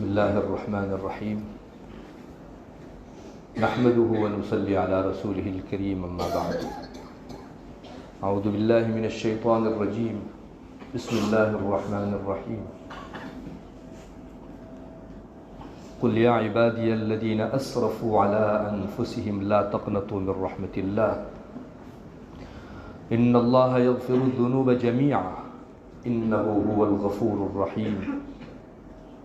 بسم الله الرحمن الرحيم نحمده ونصلي على رسوله الكريم أما بعد أعوذ بالله من الشيطان الرجيم بسم الله الرحمن الرحيم قل يا عبادي الذين أسرفوا على أنفسهم لا تقنطوا من رحمة الله إن الله يغفر الذنوب جميعا إنه هو الغفور الرحيم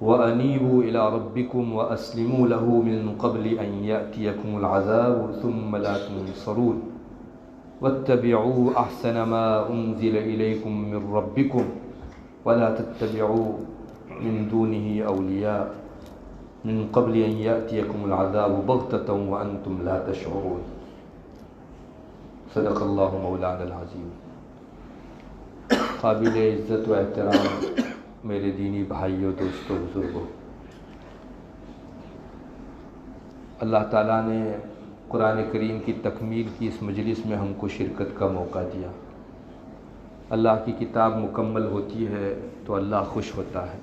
وأنيبوا إلى ربكم وأسلموا له من قبل أن يأتيكم العذاب ثم لا تنصرون واتبعوا أحسن ما أنزل إليكم من ربكم ولا تتبعوا من دونه أولياء من قبل أن يأتيكم العذاب بغتة وأنتم لا تشعرون صدق اللہ مولانا العظیم۔ قابل عزت و احترام میرے دینی بھائیوں، دوستوں، بزرگوں، اللہ تعالیٰ نے قرآن کریم کی تکمیل کی اس مجلس میں ہم کو شرکت کا موقع دیا۔ اللہ کی کتاب مکمل ہوتی ہے تو اللہ خوش ہوتا ہے۔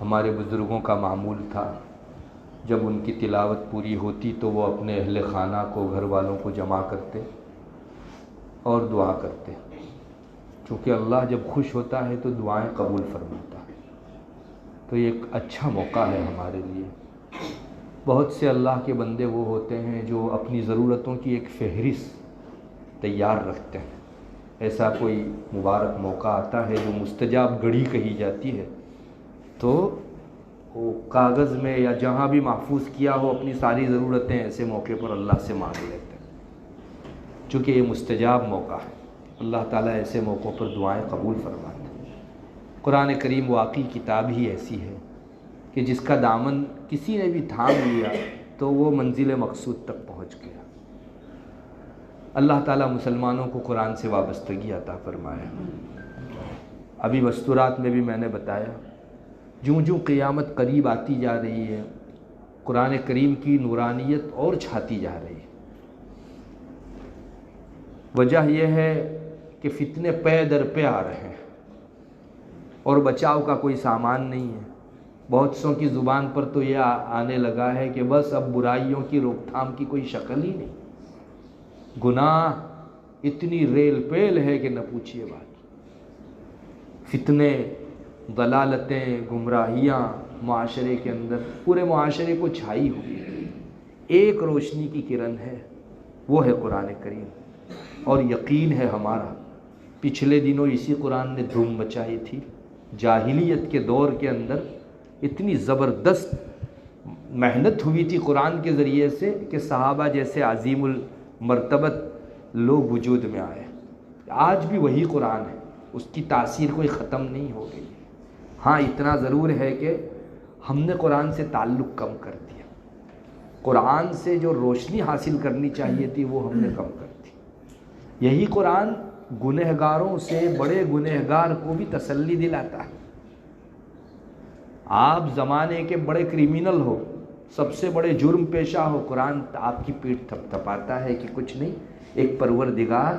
ہمارے بزرگوں کا معمول تھا، جب ان کی تلاوت پوری ہوتی تو وہ اپنے اہل خانہ کو، گھر والوں کو جمع کرتے اور دعا کرتے، چونکہ اللہ جب خوش ہوتا ہے تو دعائیں قبول فرماتا ہے۔ تو یہ ایک اچھا موقع ہے ہمارے لیے۔ بہت سے اللہ کے بندے وہ ہوتے ہیں جو اپنی ضرورتوں کی ایک فہرست تیار رکھتے ہیں۔ ایسا کوئی مبارک موقع آتا ہے جو مستجاب گھڑی کہی جاتی ہے، تو وہ کاغذ میں یا جہاں بھی محفوظ کیا ہو اپنی ساری ضرورتیں ایسے موقع پر اللہ سے مانگ لیتے ہیں، چونکہ یہ مستجاب موقع ہے۔ اللہ تعالیٰ ایسے موقعوں پر دعائیں قبول فرماتے ہیں۔ قرآن کریم واقعی کتاب ہی ایسی ہے کہ جس کا دامن کسی نے بھی تھام لیا تو وہ منزل مقصود تک پہنچ گیا۔ اللہ تعالیٰ مسلمانوں کو قرآن سے وابستگی عطا فرمایا۔ ابھی مستورات میں بھی میں نے بتایا، جوں جوں قیامت قریب آتی جا رہی ہے، قرآن کریم کی نورانیت اور چھاتی جا رہی ہے۔ وجہ یہ ہے کہ فتنے پے در پہ آ رہے ہیں اور بچاؤ کا کوئی سامان نہیں ہے۔ بہت سوں کی زبان پر تو یہ آنے لگا ہے کہ بس اب برائیوں کی روک تھام کی کوئی شکل ہی نہیں۔ گناہ اتنی ریل پیل ہے کہ نہ پوچھیے بات۔ فتنے، ضلالتیں، گمراہیاں معاشرے کے اندر، پورے معاشرے کو چھائی ہوئی۔ ایک روشنی کی کرن ہے، وہ ہے قرآن کریم، اور یقین ہے ہمارا پچھلے دنوں اسی قرآن نے دھوم مچائی تھی۔ جاہلیت کے دور کے اندر اتنی زبردست محنت ہوئی تھی قرآن کے ذریعے سے کہ صحابہ جیسے عظیم المرتبت لوگ وجود میں آئے۔ آج بھی وہی قرآن ہے، اس کی تاثیر کوئی ختم نہیں ہو گئی۔ ہاں اتنا ضرور ہے کہ ہم نے قرآن سے تعلق کم کر دیا۔ قرآن سے جو روشنی حاصل کرنی چاہیے تھی وہ ہم نے کم کر دی۔ یہی قرآن گنہگاروں سے بڑے گنہگار کو بھی تسلی دلاتا ہے۔ آپ زمانے کے بڑے کرمینل ہو، سب سے بڑے جرم پیشہ ہو، قرآن آپ کی پیٹھ تھپ تھپاتا ہے کہ کچھ نہیں، ایک پروردگار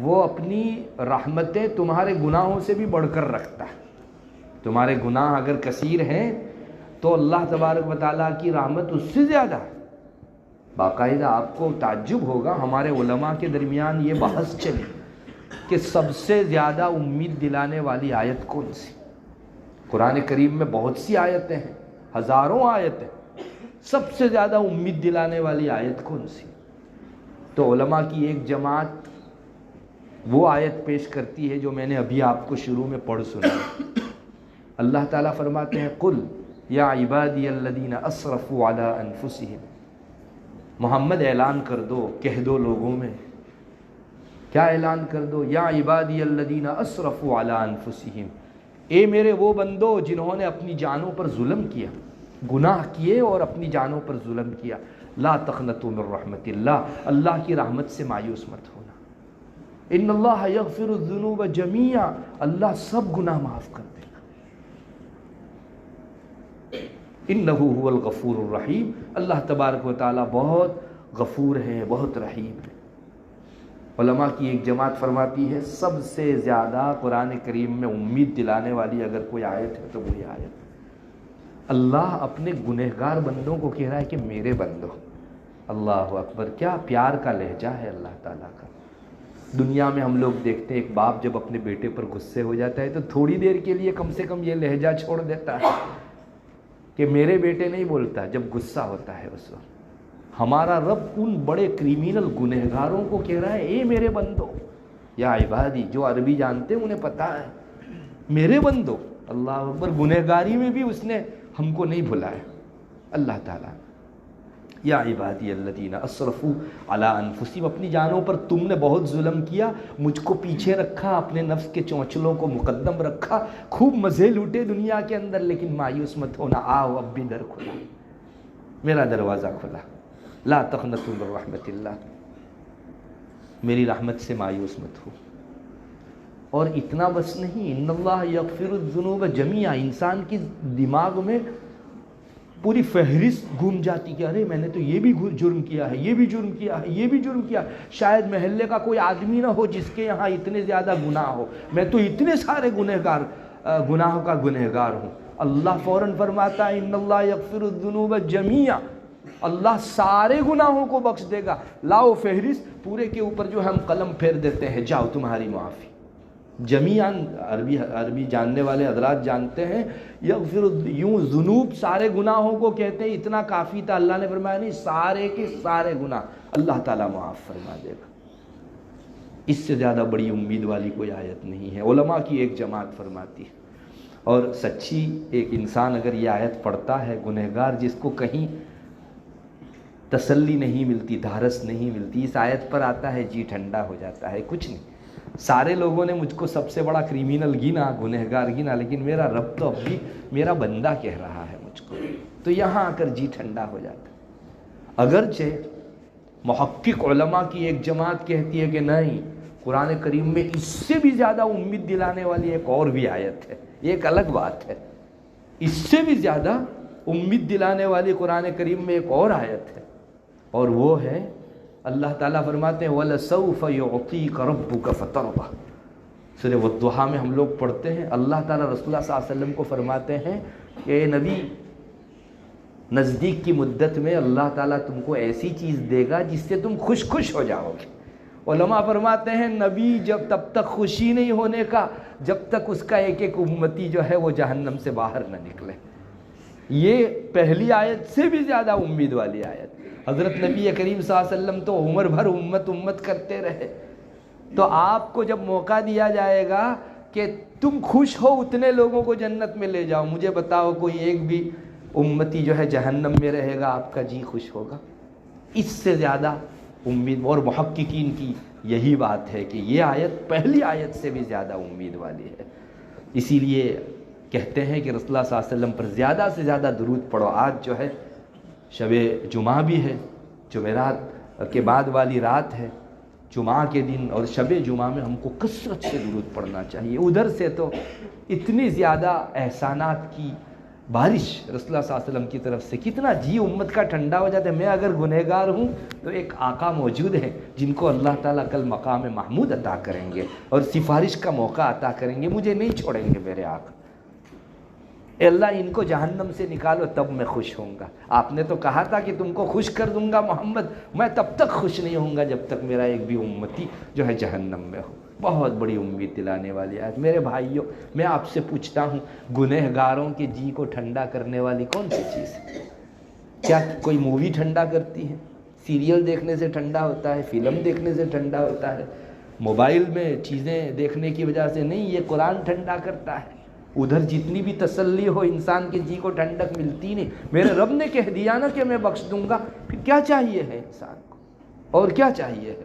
وہ اپنی رحمتیں تمہارے گناہوں سے بھی بڑھ کر رکھتا ہے۔ تمہارے گناہ اگر کثیر ہیں تو اللہ تبارک و تعالیٰ کی رحمت اس سے زیادہ ہے۔ باقاعدہ آپ کو تعجب ہوگا، ہمارے علماء کے درمیان یہ بحث چلی کہ سب سے زیادہ امید دلانے والی آیت کون سی؟ قرآن کریم میں بہت سی آیتیں ہیں، ہزاروں آیتیں، سب سے زیادہ امید دلانے والی آیت کون سی؟ تو علماء کی ایک جماعت وہ آیت پیش کرتی ہے جو میں نے ابھی آپ کو شروع میں پڑھ سنا۔ اللہ تعالیٰ فرماتے ہیں قل یا عبادی الذین اسرفوا علی انفسہم۔ محمد اعلان کر دو، کہہ دو لوگوں میں، کیا اعلان کر دو؟ یا عبادی الذین اسرفوا علی انفسہم، اے میرے وہ بندو جنہوں نے اپنی جانوں پر ظلم کیا، گناہ کیے اور اپنی جانوں پر ظلم کیا، لا تقنطوا من رحمت اللہ، اللہ کی رحمت سے مایوس مت ہونا۔ ان اللہ یغفر الذنوب جمیعا، اللہ سب گناہ معاف کر دے گا۔ انہ هو الغفور الرحیم، اللہ تبارک و تعالیٰ بہت غفور ہے، بہت رحیم ہے۔ علماء کی ایک جماعت فرماتی ہے سب سے زیادہ قرآن کریم میں امید دلانے والی اگر کوئی آیت ہے تو وہی آیت اللہ اپنے گنہگار بندوں کو کہہ رہا ہے کہ میرے بندو. اللہ اکبر، کیا پیار کا لہجہ ہے اللہ تعالیٰ کا. دنیا میں ہم لوگ دیکھتے ہیں ایک باپ جب اپنے بیٹے پر غصے ہو جاتا ہے تو تھوڑی دیر کے لیے کم سے کم یہ لہجہ چھوڑ دیتا ہے کہ میرے بیٹے نہیں بولتا جب غصہ ہوتا ہے اس وقت. ہمارا رب ان بڑے کریمنل گنہگاروں کو کہہ رہا ہے اے میرے بندو یا عبادی. جو عربی جانتے ہیں انہیں پتہ ہے میرے بندو. اللہ اکبر، گنہگاری میں بھی اس نے ہم کو نہیں بھلایا. اللہ تعالیٰ یا عبادی الذین اسرفوا علی انفسہم، اپنی جانوں پر تم نے بہت ظلم کیا، مجھ کو پیچھے رکھا، اپنے نفس کے چونچلوں کو مقدم رکھا، خوب مزے لوٹے دنیا کے اندر، لیکن مایوس مت ہونا. آؤ اب بھی در کھلا، میرا دروازہ کھلا. لا تقنطوا من رحمت اللہ، میری رحمت سے مایوس مت ہو. اور اتنا بس نہیں، ان اللہ یغفر الذنوب جمیعا. انسان کی دماغ میں پوری فہرست گھوم جاتی کہ ارے میں نے تو یہ بھی جرم کیا ہے، یہ بھی جرم کیا ہے، یہ بھی جرم کیا. شاید محلے کا کوئی آدمی نہ ہو جس کے یہاں اتنے زیادہ گناہ ہو، میں تو اتنے سارے گناہوں کا گنہگار ہوں. اللہ فوراً فرماتا ہے ان اللہ یغفر الذنوب جمیعا، اللہ سارے گناہوں کو بخش دے گا. لاؤ فہرست، پورے کے اوپر جو ہم قلم پھیر دیتے ہیں، جاؤ تمہاری معافی. جمیعاً عربی جاننے والے حضرات جانتے ہیں یغفر، یوں ذنوب سارے گناہوں کو کہتے ہیں. اتنا کافی تھا، اللہ نے فرمایا نہیں، سارے کے سارے گناہ اللہ تعالیٰ معاف فرما دے گا. اس سے زیادہ بڑی امید والی کوئی آیت نہیں ہے. علماء کی ایک جماعت فرماتی ہے، اور سچی ایک انسان اگر یہ آیت پڑھتا ہے، گنہگار جس کو کہیں تسلی نہیں ملتی، دھارس نہیں ملتی، اس آیت پر آتا ہے جی ٹھنڈا ہو جاتا ہے. کچھ نہیں، سارے لوگوں نے مجھ کو سب سے بڑا کریمنل گنا، گنہگار گنا، لیکن میرا رب تو اب بھی میرا بندہ کہہ رہا ہے مجھ کو، تو یہاں آ کر جی ٹھنڈا ہو جاتا ہے. اگرچہ محقق علماء کی ایک جماعت کہتی ہے کہ نہیں، قرآن کریم میں اس سے بھی زیادہ امید دلانے والی ایک اور بھی آیت ہے. یہ ایک الگ بات ہے، اس سے بھی زیادہ امید دلانے والی قرآن کریم میں ایک اور آیت ہے، اور وہ ہے اللہ تعالیٰ فرماتے ہیں وَلَسَوْفَ يُعْطِيكَ رَبُّكَ فَتَرْضَىٰ. سورہ والضحیٰ میں ہم لوگ پڑھتے ہیں، اللہ تعالیٰ رسول اللہ صلی اللہ علیہ وسلم کو فرماتے ہیں کہ اے نبی، نزدیک کی مدت میں اللہ تعالیٰ تم کو ایسی چیز دے گا جس سے تم خوش ہو جاؤ گے. علماء فرماتے ہیں نبی جب تب تک خوشی نہیں ہونے کا جب تک اس کا ایک ایک امتی جو ہے وہ جہنم سے باہر نہ نکلے. یہ پہلی آیت سے بھی زیادہ امید والی آیت. حضرت نبی کریم صلی اللہ علیہ وسلم تو عمر بھر امت کرتے رہے، تو آپ کو جب موقع دیا جائے گا کہ تم خوش ہو اتنے لوگوں کو جنت میں لے جاؤ، مجھے بتاؤ کوئی ایک بھی امتی جو ہے جہنم میں رہے گا، آپ کا جی خوش ہوگا؟ اس سے زیادہ امید. اور محققین کی یہی بات ہے کہ یہ آیت پہلی آیت سے بھی زیادہ امید والی ہے. اسی لیے کہتے ہیں کہ رسول اللہ صلی اللہ علیہ وسلم پر زیادہ سے زیادہ درود پڑھو. آج جو ہے شب جمعہ بھی ہے، جمعرات کے بعد والی رات ہے، جمعہ کے دن، اور شب جمعہ میں ہم کو کثرت سے درود پڑھنا چاہیے. ادھر سے تو اتنی زیادہ احسانات کی بارش رسول اللہ صلی اللہ علیہ وسلم کی طرف سے، کتنا جی امت کا ٹھنڈا ہو جاتا ہے. میں اگر گنہگار ہوں تو ایک آقا موجود ہیں جن کو اللہ تعالیٰ کل مقام محمود عطا کریں گے اور سفارش کا موقع عطا کریں گے، مجھے نہیں چھوڑیں گے میرے آقا. اے اللہ ان کو جہنم سے نکالو تب میں خوش ہوں گا. آپ نے تو کہا تھا کہ تم کو خوش کر دوں گا محمد، میں تب تک خوش نہیں ہوں گا جب تک میرا ایک بھی امتی جو ہے جہنم میں ہو. بہت بڑی امید دلانے والی آیت. میرے بھائیوں، میں آپ سے پوچھتا ہوں، گنہگاروں کے جی کو ٹھنڈا کرنے والی کون سی چیز ہے؟ کیا کوئی مووی ٹھنڈا کرتی ہے؟ سیریل دیکھنے سے ٹھنڈا ہوتا ہے، فلم دیکھنے سے ٹھنڈا ہوتا ہے، موبائل میں چیزیں دیکھنے کی وجہ سے نہیں. یہ قرآن ٹھنڈا کرتا ہے. ادھر جتنی بھی تسلی ہو انسان کے جی کو ٹھنڈک ملتی نہیں. میرے رب نے کہہ دیا نا کہ میں بخش دوں گا، پھر کیا چاہیے ہے انسان کو؟ اور کیا چاہیے ہے؟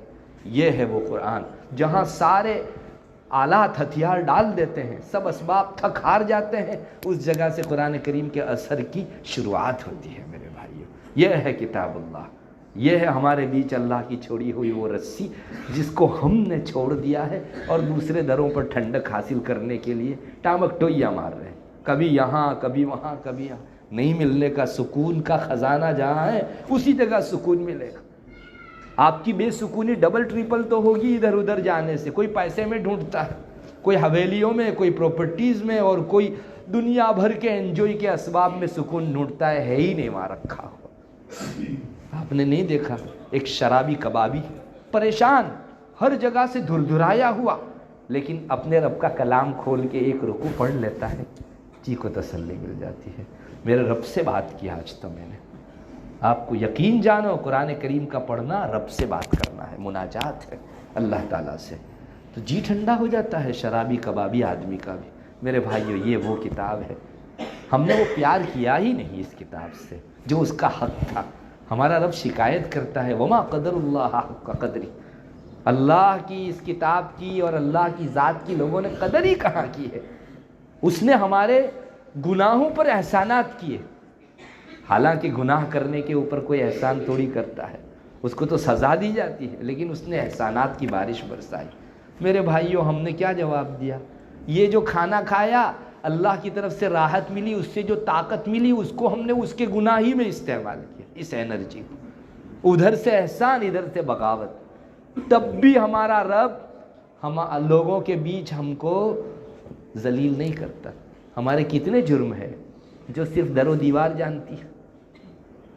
یہ ہے وہ قرآن جہاں سارے آلات ہتھیار ڈال دیتے ہیں، سب اسباب تھک ہار جاتے ہیں، اس جگہ سے قرآن کریم کے اثر کی شروعات ہوتی ہے. میرے بھائیوں، یہ ہے کتاب اللہ، یہ ہے ہمارے بیچ اللہ کی چھوڑی ہوئی وہ رسی جس کو ہم نے چھوڑ دیا ہے اور دوسرے دروں پر ٹھنڈک حاصل کرنے کے لیے ٹامک ٹوئیاں مار رہے ہیں، کبھی یہاں کبھی وہاں کبھی یہاں. نہیں ملنے کا سکون کا خزانہ جہاں ہے اسی جگہ سکون ملے گا. آپ کی بے سکونی ڈبل ٹریپل تو ہوگی ادھر ادھر جانے سے. کوئی پیسے میں ڈھونڈتا ہے، کوئی حویلیوں میں، کوئی پراپرٹیز میں، اور کوئی دنیا بھر کے انجوائے کے اسباب میں سکون ڈھونڈتا ہے ہی نہیں وہاں رکھا ہوا۔ آپ نے نہیں دیکھا ایک شرابی کبابی پریشان، ہر جگہ سے دھردھرایا ہوا، لیکن اپنے رب کا کلام کھول کے ایک رکوع پڑھ لیتا ہے، جی کو تسلی مل جاتی ہے۔ میرے رب سے بات کیا آج تو میں نے۔ آپ کو یقین جانو قرآن کریم کا پڑھنا رب سے بات کرنا ہے، مناجات ہے اللہ تعالیٰ سے، تو جی ٹھنڈا ہو جاتا ہے شرابی کبابی آدمی کا بھی۔ میرے بھائیو یہ وہ کتاب ہے، ہم نے وہ پیار کیا ہی نہیں اس کتاب سے جو اس کا حق تھا۔ ہمارا رب شکایت کرتا ہے وما قدر اللہ حق قدری، اللہ کی اس کتاب کی اور اللہ کی ذات کی لوگوں نے قدر ہی کہاں کی ہے۔ اس نے ہمارے گناہوں پر احسانات کیے، حالانکہ گناہ کرنے کے اوپر کوئی احسان تھوڑی کرتا ہے، اس کو تو سزا دی جاتی ہے، لیکن اس نے احسانات کی بارش برسائی۔ میرے بھائیوں ہم نے کیا جواب دیا؟ یہ جو کھانا کھایا اللہ کی طرف سے راحت ملی، اس سے جو طاقت ملی اس کو ہم نے اس کے گناہ ہی میں استعمال کیا، اس انرجی کو، ادھر سے احسان ادھر سے بغاوت۔ تب بھی ہمارا رب ہم لوگوں کے بیچ ہم کو ذلیل نہیں کرتا۔ ہمارے کتنے جرم ہے جو صرف در و دیوار جانتی ہے،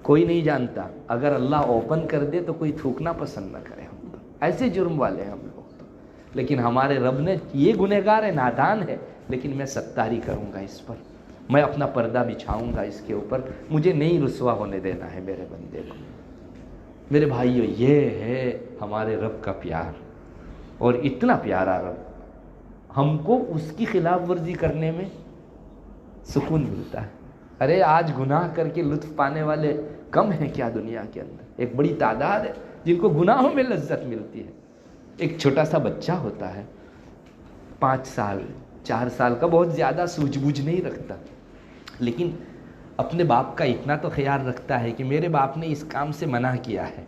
کوئی نہیں جانتا۔ اگر اللہ اوپن کر دے تو کوئی تھوکنا پسند نہ کرے، ہم تو ایسے جرم والے ہیں ہم لوگ تو۔ لیکن ہمارے رب نے، یہ گنہگار ہے، نادان ہے، لیکن میں ستاری کروں گا اس پر، میں اپنا پردہ بچھاؤں گا اس کے اوپر، مجھے نہیں رسوا ہونے دینا ہے میرے بندے کو۔ میرے بھائیو یہ ہے ہمارے رب کا پیار، اور اتنا پیارا رب، ہم کو اس کی خلاف ورزی کرنے میں سکون ملتا ہے۔ ارے آج گناہ کر کے لطف پانے والے کم ہیں کیا دنیا کے اندر؟ ایک بڑی تعداد ہے جن کو گناہوں میں لذت ملتی ہے۔ ایک چھوٹا سا بچہ ہوتا ہے 5 سال 4 سال کا، بہت زیادہ سوجھ بوجھ نہیں رکھتا، لیکن اپنے باپ کا اتنا تو خیال رکھتا ہے کہ میرے باپ نے اس کام سے منع کیا ہے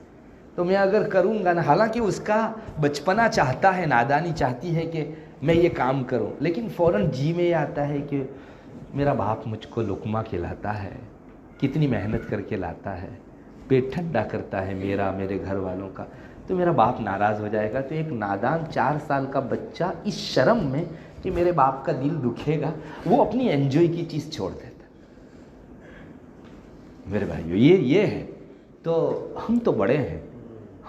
تو میں اگر کروں گا نا، حالانکہ اس کا بچپنا چاہتا ہے، نادانی چاہتی ہے کہ میں یہ کام کروں، لیکن فوراً جی میں یہ آتا ہے کہ میرا باپ مجھ کو لقمہ کھلاتا ہے، کتنی محنت کر کے لاتا ہے، پیٹ ٹھنڈا کرتا ہے میرا، میرے گھر والوں کا، تو میرا باپ ناراض ہو جائے گا۔ تو ایک نادان 4 سال کا بچہ اس شرم میں کہ میرے باپ کا دل دکھے گا، وہ اپنی انجوائے کی چیز چھوڑ دیتا۔ میرے بھائیو یہ ہے، تو ہم تو بڑے ہیں،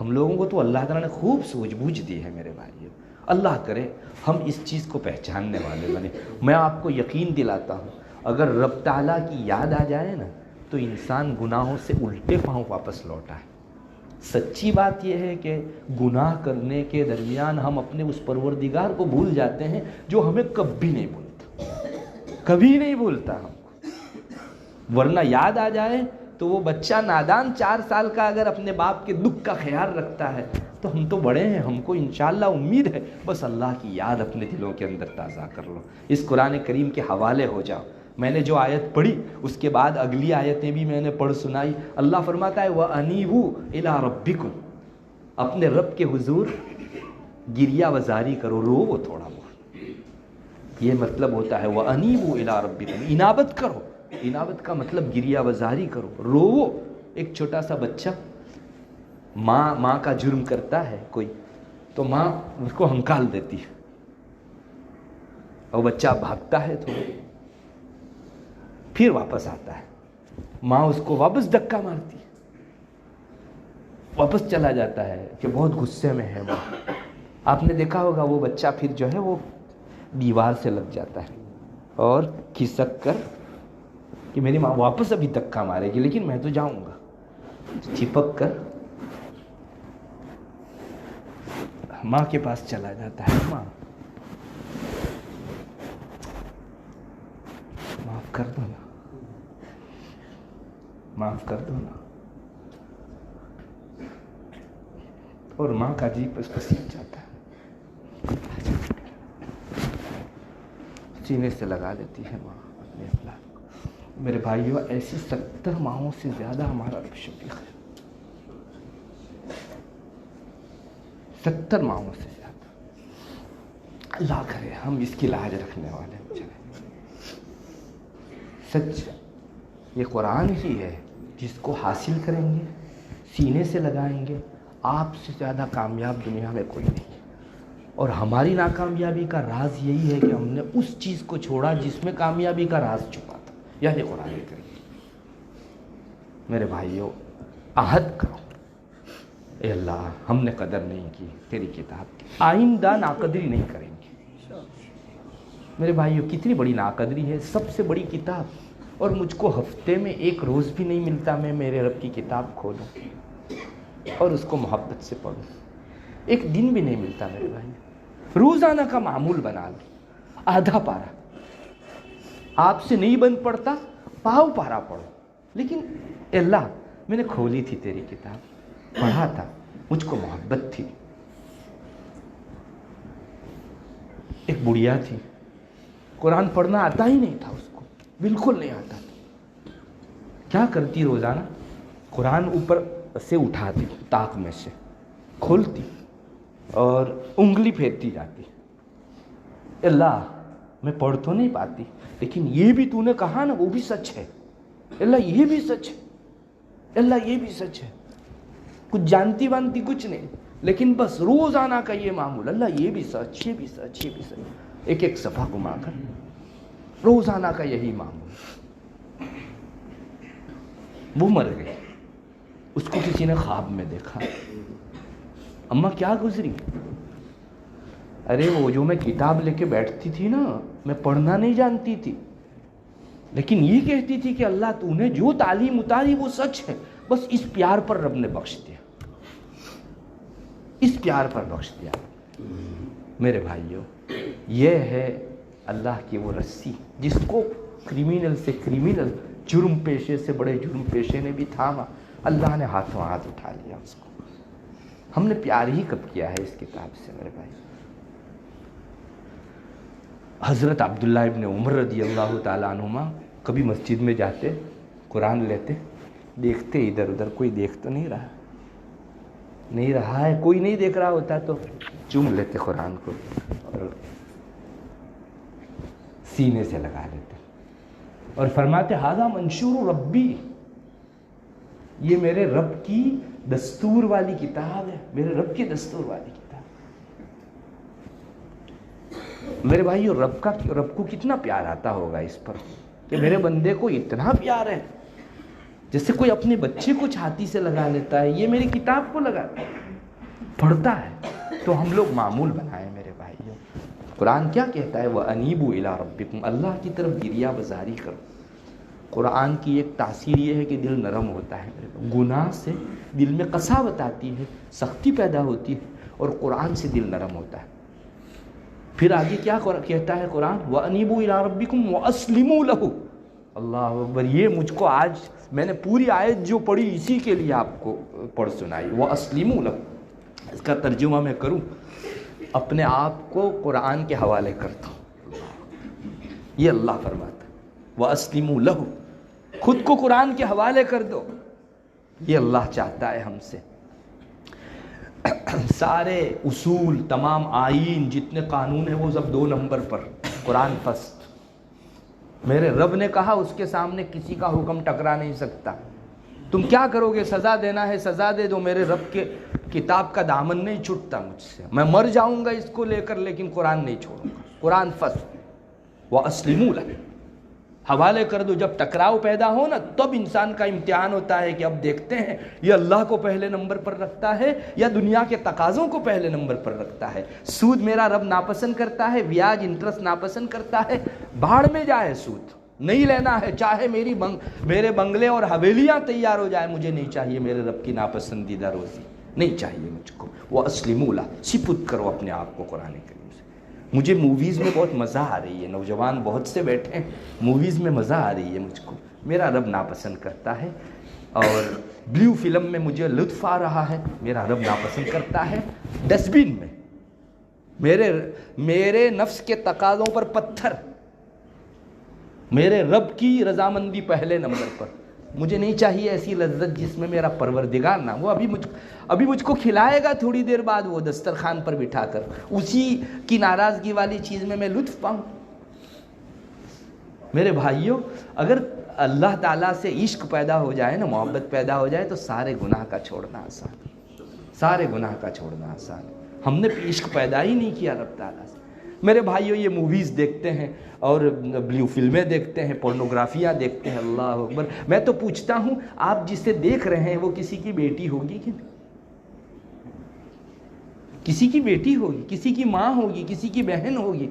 ہم لوگوں کو تو اللہ تعالیٰ نے خوب سوجھ بوجھ دی ہے میرے بھائیو۔ اللہ کرے ہم اس چیز کو پہچاننے والے بنے۔ میں آپ کو یقین دلاتا ہوں اگر رب تعالیٰ کی یاد آ جائے نا تو انسان گناہوں سے الٹے پاؤں واپس لوٹا ہے۔ سچی بات یہ ہے کہ گناہ کرنے کے درمیان ہم اپنے اس پروردگار کو بھول جاتے ہیں جو ہمیں کبھی نہیں بھولتا، کبھی نہیں بھولتا ہم کو۔ ورنہ یاد آ جائے تو وہ بچہ نادان 4 سال کا اگر اپنے باپ کے دکھ کا خیال رکھتا ہے تو ہم تو بڑے ہیں، ہم کو انشاءاللہ امید ہے، بس اللہ کی یاد اپنے دلوں کے اندر تازہ کر لو، اس قرآن کریم کے حوالے ہو جاؤ۔ میں نے جو آیت پڑھی اس کے بعد اگلی آیتیں بھی میں نے پڑھ سنائی۔ اللہ فرماتا ہے وَأَنِيبُوا إِلَىٰ رَبِّكُمْ، اپنے رب کے حضور گریہ وزاری کرو، رو وہ تھوڑا بہت، یہ مطلب ہوتا ہے وَأَنِيبُوا إِلَىٰ رَبِّكُمْ، انابت کرو۔ انابت کا مطلب گریہ وزاری کرو، رو۔ ایک چھوٹا سا بچہ ماں کا جرم کرتا ہے کوئی تو ماں اس کو ہنکال دیتی ہے اور بچہ بھاگتا ہے تو پھر واپس آتا ہے، ماں اس کو واپس دھکا مارتی ہے، واپس چلا جاتا ہے کہ بہت غصے میں ہے ماں۔ آپ نے دیکھا ہوگا وہ بچہ پھر جو ہے وہ دیوار سے لگ جاتا ہے اور کھسک کر کہ میری ماں واپس ابھی دھکا مارے گی لیکن میں تو جاؤں گا، چپک کر ماں کے پاس چلا جاتا ہے، ماں معاف کر دو نا، معاف کر دو نا، اور ماں کا جی پسیج جاتا ہے، سینے سے لگا لیتی ہے ماں اپنے اولاد کو۔ میرے بھائیو ایسی 70 ماہوں سے زیادہ ہمارا رب شفیق ہے، 70 ماہوں سے زیادہ۔ اللہ کرے ہم اس کی لاج رکھنے والے ہو جائیں۔ سچ یہ قرآن ہی ہے جس کو حاصل کریں گے، سینے سے لگائیں گے، آپ سے زیادہ کامیاب دنیا میں کوئی نہیں ہے۔ اور ہماری ناکامیابی کا راز یہی ہے کہ ہم نے اس چیز کو چھوڑا جس میں کامیابی کا راز چھپا تھا، یعنی قرآن کریم۔ میرے بھائیوں، عہد کرو، اے اللہ ہم نے قدر نہیں کی تیری کتاب کی، آئندہ ناقدری نہیں کریں گے۔ میرے بھائیوں، کتنی بڑی ناقدری ہے، سب سے بڑی کتاب، اور مجھ کو ہفتے میں ایک روز بھی نہیں ملتا میں میرے رب کی کتاب کھولوں اور اس کو محبت سے پڑھوں، ایک دن بھی نہیں ملتا میرے بھائی۔ روزانہ کا معمول بنا لو، آدھا پارا آپ سے نہیں بن پڑتا، پاؤ پارا پڑھو، لیکن اے اللہ میں نے کھولی تھی تیری کتاب، پڑھا تھا، مجھ کو محبت تھی۔ ایک بڑھیا تھی، قرآن پڑھنا آتا ہی نہیں تھا اس کو، بالکل نہیں آتا تھا۔ کیا کرتی روزانہ؟ قرآن اوپر سے اٹھاتی طاق میں سے، کھولتی اور انگلی پھیرتی جاتی، اللہ میں پڑھ تو نہیں پاتی لیکن یہ بھی تو نے کہا نا وہ بھی سچ ہے، اللہ یہ بھی سچ ہے، اللہ یہ بھی سچ ہے۔ کچھ جانتی وانتی کچھ نہیں، لیکن بس روزانہ کا یہ معمول، اللہ یہ بھی سچ، یہ بھی سچ، یہ بھی سچ، ایک ایک صفحہ گھما کر روزانہ کا یہی معمول۔ وہ مر گئی، اس کو کسی نے خواب میں دیکھا، اماں کیا گزری؟ ارے وہ جو میں کتاب لے کے بیٹھتی تھی نا، میں پڑھنا نہیں جانتی تھی، لیکن یہ کہتی تھی کہ اللہ تو نے جو تعلیم اتاری وہ سچ ہے، بس اس پیار پر رب نے بخش دیا، اس پیار پر بخش دیا۔ میرے بھائیوں، یہ ہے اللہ کی وہ رسی جس کو کریمنل سے کریمنل، جرم پیشے سے بڑے جرم پیشے نے بھی تھاما، اللہ نے ہاتھوں ہاتھ اٹھا لیا اس کو۔ ہم نے پیار ہی کب کیا ہے اس کتاب سے میرے بھائی؟ حضرت عبداللہ ابن عمر رضی اللہ تعالیٰ عنہما کبھی مسجد میں جاتے، قرآن لیتے، دیکھتے ادھر ادھر کوئی دیکھ تو نہیں رہا ہے، کوئی نہیں دیکھ رہا ہوتا تو چوم لیتے قرآن کو اور سینے سے لگا لیتے اور فرماتے ھذا منشور ربی، یہ میرے رب کی دستور والی کتاب ہے، میرے رب کی دستور والی کتاب۔ میرے بھائیو، رب کو کتنا پیار آتا ہوگا اس پر کہ میرے بندے کو اتنا پیار ہے، جیسے کوئی اپنے بچے کو چھاتی سے لگا لیتا ہے، یہ میری کتاب کو لگاتا ہے، پڑھتا ہے۔ تو ہم لوگ معمول بنائیں میرے بھائیو۔ قرآن کیا کہتا ہے؟ وَأَنِيبُوا إِلَىٰ رَبِّكُمْ، اللہ کی طرف گریہ بزاری کرو۔ قرآن کی ایک تاثیر یہ ہے کہ دل نرم ہوتا ہے، گناہ سے دل میں قساوت آتی ہے، سختی پیدا ہوتی ہے، اور قرآن سے دل نرم ہوتا ہے۔ پھر آگے کیا کہتا ہے قرآن؟ وَأَنِيبُوا إِلَىٰ رَبِّكُمْ وَأَسْلِمُوا لَهُ۔ اللہ اکبر، یہ مجھ کو آج میں نے پوری آیت جو پڑھی اسی کے لیے آپ کو پڑھ سنائی، وَأَسْلِمُوا لَهُ۔ اس کا ترجمہ میں کروں، اپنے آپ کو قرآن کے حوالے کرتا ہوں، یہ اللہ فرماتا ہے وَأَسْلِمُوا لَهُ، خود کو قرآن کے حوالے کر دو، یہ اللہ چاہتا ہے ہم سے۔ سارے اصول، تمام آئین، جتنے قانون ہیں وہ سب 2 نمبر پر، قرآن فرسٹ۔ میرے رب نے کہا اس کے سامنے کسی کا حکم ٹکرا نہیں سکتا۔ تم کیا کرو گے؟ سزا دینا ہے سزا دے دو، میرے رب کے کتاب کا دامن نہیں چھوٹتا مجھ سے، میں مر جاؤں گا اس کو لے کر لیکن قرآن نہیں چھوڑوں گا۔ قرآن فرسٹ، وَأَسْلِمُوا لَهُ، حوالے کر دو۔ جب ٹکراؤ پیدا ہو نا، تب انسان کا امتحان ہوتا ہے کہ اب دیکھتے ہیں یہ اللہ کو پہلے نمبر پر رکھتا ہے یا دنیا کے تقاضوں کو پہلے نمبر پر رکھتا ہے۔ سود میرا رب ناپسند کرتا ہے، بیاج انٹرسٹ ناپسند کرتا ہے، بھاڑ میں جائے سود، نہیں لینا ہے، چاہے میرے بنگلے اور حویلیاں تیار ہو جائے، مجھے نہیں چاہیے میرے رب کی ناپسندیدہ روزی، نہیں چاہیے مجھ کو۔ وَأَسْلِمُوا لَهُ، سپرد کرو اپنے آپ کو قرآن کریم سے۔ مجھے موویز میں بہت مزہ آ رہی ہے، نوجوان بہت سے بیٹھے ہیں، موویز میں مزہ آ رہی ہے مجھ کو، میرا رب ناپسند کرتا ہے، اور بلیو فلم میں مجھے لطف آ رہا ہے، میرا رب ناپسند کرتا ہے۔ ڈسٹ بن میں میرے نفس کے تقاضوں پر پتھر، میرے رب کی رضامندی پہلے نمبر پر۔ مجھے نہیں چاہیے ایسی لذت جس میں میرا پروردگار نہ، وہ ابھی مجھ کو کھلائے گا تھوڑی دیر بعد وہ دسترخوان پر بٹھا کر، اسی کی ناراضگی والی چیز میں لطف پاؤں۔ میرے بھائیوں، اگر اللہ تعالیٰ سے عشق پیدا ہو جائے نا، محبت پیدا ہو جائے، تو سارے گناہ کا چھوڑنا آسان ہے، سارے گناہ کا چھوڑنا آسان ہے۔ ہم نے عشق پیدا ہی نہیں کیا رب تعالیٰ سے۔ میرے بھائیوں، یہ موویز دیکھتے ہیں اور بلیو فلمیں دیکھتے ہیں، پورنوگرافیاں دیکھتے ہیں، اللہ اکبر۔ میں تو پوچھتا ہوں، آپ جسے دیکھ رہے ہیں وہ کسی کی بیٹی ہوگی کہ نہیں؟ کسی کی بیٹی ہوگی، کسی کی ماں ہوگی، کسی کی بہن ہوگی۔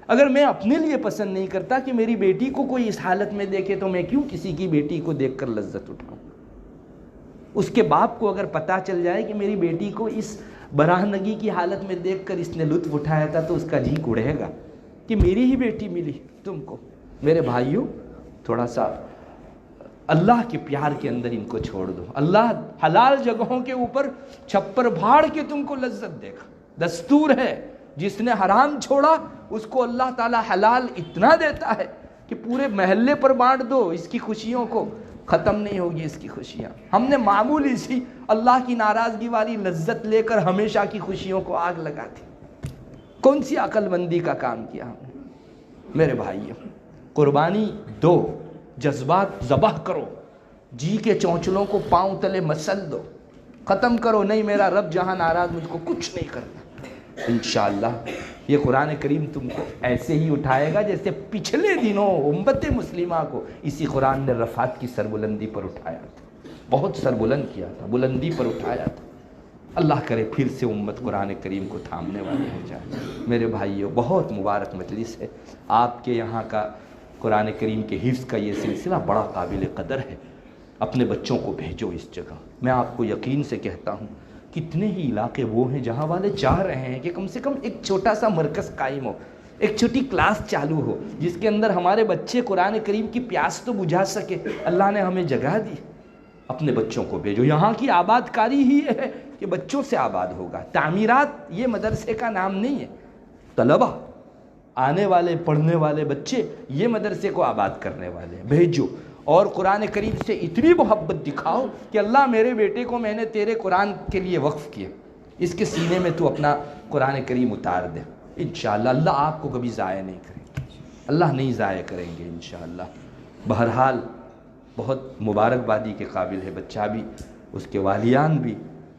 اگر میں اپنے لیے پسند نہیں کرتا کہ میری بیٹی کو کوئی اس حالت میں دیکھے، تو میں کیوں کسی کی بیٹی کو دیکھ کر لذت اٹھاؤں؟ اس کے باپ کو اگر پتہ چل جائے کہ میری بیٹی کو اس برہنگی کی حالت میں دیکھ کر اس نے لطف اٹھایا تھا، تو اس کا جی اڑے گا کہ میری ہی بیٹی ملی تم کو۔ میرے بھائیوں، تھوڑا سا اللہ کے پیار کے اندر ان کو چھوڑ دو۔ اللہ حلال جگہوں کے اوپر چھپر بھاڑ کے تم کو لذت دے گا۔ دستور ہے، جس نے حرام چھوڑا اس کو اللہ تعالی حلال اتنا دیتا ہے کہ پورے محلے پر بانٹ دو، اس کی خوشیوں کو ختم نہیں ہوگی اس کی خوشیاں۔ ہم نے معمولی سی اللہ کی ناراضگی والی لذت لے کر ہمیشہ کی خوشیوں کو آگ لگا دی۔ کون سی عقل مندی کا کام کیا ہم نے؟ میرے بھائیوں، قربانی دو، جذبات ذبح کرو، جی کے چونچلوں کو پاؤں تلے مسل دو، ختم کرو۔ نہیں، میرا رب جہاں ناراض، مجھ کو کچھ نہیں کرنا۔ انشاءاللہ یہ قرآن کریم تم کو ایسے ہی اٹھائے گا جیسے پچھلے دنوں امت مسلمہ کو اسی قرآن نے رفعت کی سربلندی پر اٹھایا تھا، بہت سربلند کیا تھا، بلندی پر اٹھایا تھا۔ اللہ کرے پھر سے امت قرآن کریم کو تھامنے والے ہو جائے۔ میرے بھائیوں، بہت مبارک مجلس ہے۔ آپ کے یہاں کا قرآن کریم کے حفظ کا یہ سلسلہ بڑا قابل قدر ہے۔ اپنے بچوں کو بھیجو اس جگہ۔ میں آپ کو یقین سے کہتا ہوں، کتنے ہی علاقے وہ ہیں جہاں والے چاہ رہے ہیں کہ کم سے کم ایک چھوٹا سا مرکز قائم ہو، ایک چھوٹی کلاس چالو ہو، جس کے اندر ہمارے بچے قرآن کریم کی پیاس تو بجھا سکے۔ اللہ نے ہمیں جگہ دی، اپنے بچوں کو بھیجو۔ یہاں کی آباد کاری ہی ہے کہ بچوں سے آباد ہوگا۔ تعمیرات یہ مدرسے کا نام نہیں ہے، طلبہ، آنے والے پڑھنے والے بچے یہ مدرسے کو آباد کرنے والے ہیں۔ بھیجو اور قرآن کریم سے اتنی محبت دکھاؤ کہ اللہ میرے بیٹے کو میں نے تیرے قرآن کے لیے وقف کیا، اس کے سینے میں تو اپنا قرآن کریم اتار دے۔ انشاءاللہ اللہ آپ کو کبھی ضائع نہیں کریں گے، اللہ نہیں ضائع کریں گے انشاءاللہ۔ بہرحال بہت مبارکبادی کے قابل ہے بچہ بھی، اس کے والیان بھی۔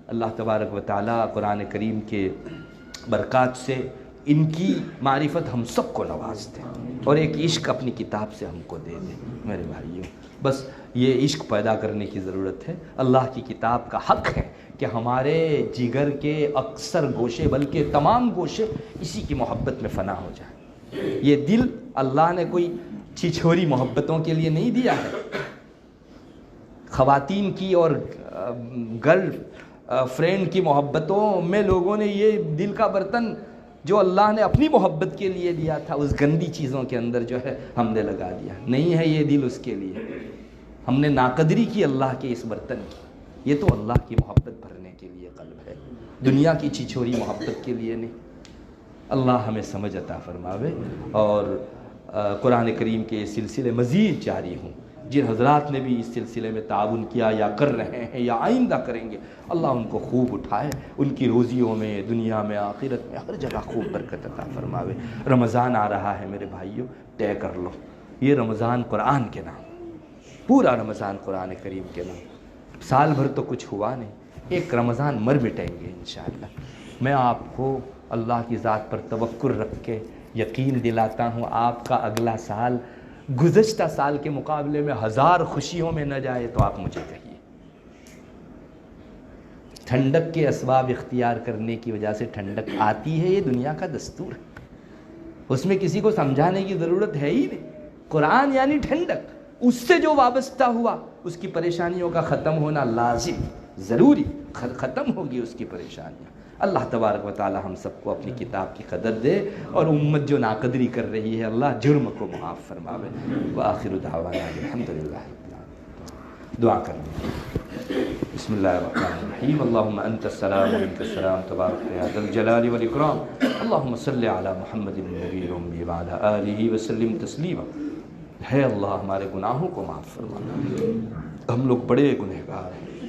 اللہ تبارک و تعالیٰ قرآن کریم کے برکات سے ان کی معرفت ہم سب کو نواز دے، اور ایک عشق اپنی کتاب سے ہم کو دے دے۔ میرے بھائیوں، بس یہ عشق پیدا کرنے کی ضرورت ہے۔ اللہ کی کتاب کا حق ہے کہ ہمارے جگر کے اکثر گوشے، بلکہ تمام گوشے اسی کی محبت میں فنا ہو جائیں۔ یہ دل اللہ نے کوئی چھچھوری محبتوں کے لیے نہیں دیا ہے۔ خواتین کی اور گرل فرینڈ کی محبتوں میں لوگوں نے یہ دل کا برتن جو اللہ نے اپنی محبت کے لیے دیا تھا، اس گندی چیزوں کے اندر جو ہے ہم نے لگا دیا۔ نہیں ہے یہ دل اس کے لیے، ہم نے ناقدری کی اللہ کے اس برتن کی۔ یہ تو اللہ کی محبت بھرنے کے لیے قلب ہے، دنیا کی چھچھوری محبت کے لیے نہیں۔ اللہ ہمیں سمجھ عطا فرماوے، اور قرآن کریم کے یہ سلسلے مزید جاری ہوں۔ جن حضرات نے بھی اس سلسلے میں تعاون کیا یا کر رہے ہیں یا آئندہ کریں گے، اللہ ان کو خوب اٹھائے، ان کی روزیوں میں، دنیا میں، آخرت میں، ہر جگہ خوب برکت عطا فرماوے۔ رمضان آ رہا ہے میرے بھائیوں، طے کر لو، یہ رمضان قرآن کے نام، پورا رمضان قرآن کریم کے نام۔ سال بھر تو کچھ ہوا نہیں، ایک رمضان مر مٹیں گے انشاءاللہ۔ میں آپ کو اللہ کی ذات پر توکل رکھ کے یقین دلاتا ہوں، آپ کا اگلا سال گزشتہ سال کے مقابلے میں 1000 خوشیوں میں نہ جائے تو آپ مجھے کہیے۔ ٹھنڈک کے اسباب اختیار کرنے کی وجہ سے ٹھنڈک آتی ہے، یہ دنیا کا دستور ہے، اس میں کسی کو سمجھانے کی ضرورت ہے ہی نہیں۔ قرآن یعنی ٹھنڈک، اس سے جو وابستہ ہوا اس کی پریشانیوں کا ختم ہونا لازم، ضروری، ختم ہوگی اس کی پریشانیاں۔ اللہ تبارک و تعالی ہم سب کو اپنی کتاب کی قدر دے، اور امت جو ناقدری کر رہی ہے اللہ جرم کو معاف فرماوے۔ وآخر دعوانا الحمدللہ۔ دعا کریں۔ بسم اللہ الرحمن الرحیم۔ اللہم انت السلام و منک السلام تبارک یا ذا الجلال والاکرام۔ اللہم صلی علی محمد النبی الأمی وعلی آلہ وسلم تسلیما۔ ہے اللہ ہمارے گناہوں کو معاف فرما، ہم لوگ بڑے گنہگار ہیں،